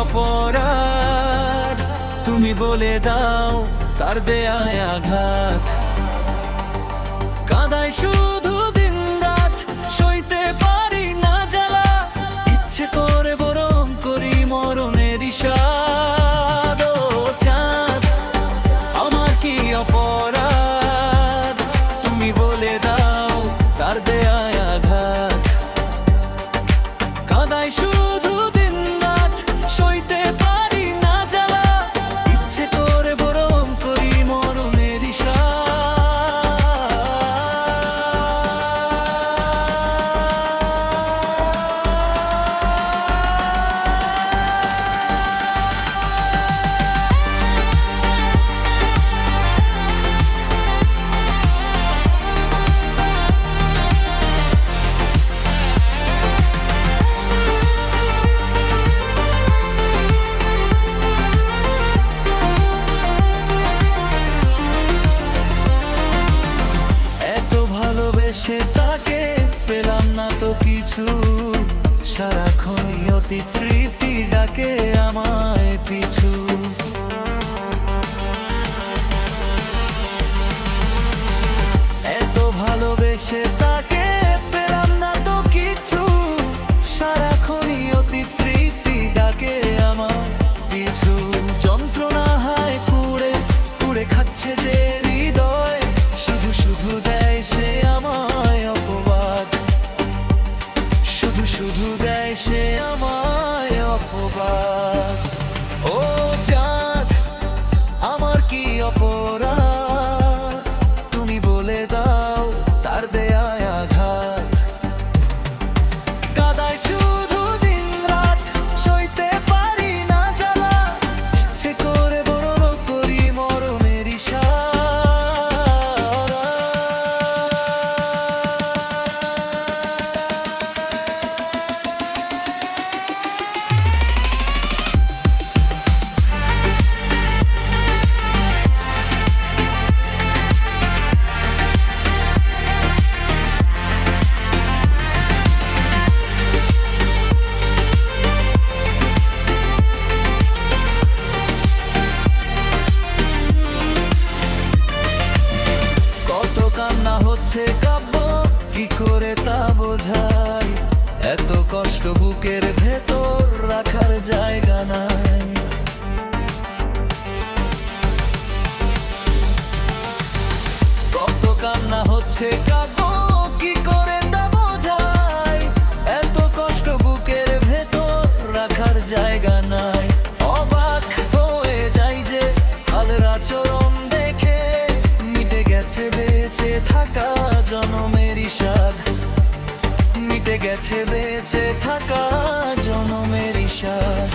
অপরাধ তুমি বলে দাও, তার দেয়ায় আঘাত কাঁদায় শুধু দিন রাত, সইতে পারি না জ্বালা, ইচ্ছে করে বরং করি মরণের ইশাদ। ও চাঁদ আমার কি অপরাধ তুমি বলে দাও, তার দেয়ায় আঘাত কাঁদায় শুধু দিন রাত, সইতে পারি না জ্বালা, ইচ্ছে করে বরং করি মরণের ইশাদ। সে তাকে পেলাম না তো কিছু, সারাক্ষণই অতীত স্মৃতি ডাকে আমায় পিছু। এত ভালোবেসে তাকে পেলাম না তো কিছু, সারাক্ষণই অতীত স্মৃতি ডাকে আমায় পিছু। যন্ত্রণা হায় কুড়ে কুড়ে খাচ্ছে যে হৃদয়, শুধু শুধু দেয় সে আমায় অপবাদ, শুধু শুধু দেয় সে আমায় অপবাদ। ও চাঁদ আমার কি অপরাধ তুমি বলে দাও, তার দেয়ায় আঘাত কাঁদায় শুধু দিন রাত, সইতে পারি না জ্বালা, ইচ্ছে করে বড় করি মরণের ইশারা। কান্না হচ্ছে কাব্য কি করে তা বোঝাই, এত কষ্ট বুকের ভেতর রাখার জায়গা নাই। কত কান্না হচ্ছে কাব্য কি করে তা বোঝাই, এত কষ্ট বুকের ভেতর রাখার জায়গা নাই। অবাক হয়ে যাই যে হালের আচরণ দেখে, মিটে গেছে বেঁচে থাকা জনমের ইশাদ, মিটে গেছে বেঁচে থাকা জনমের ইশাদ।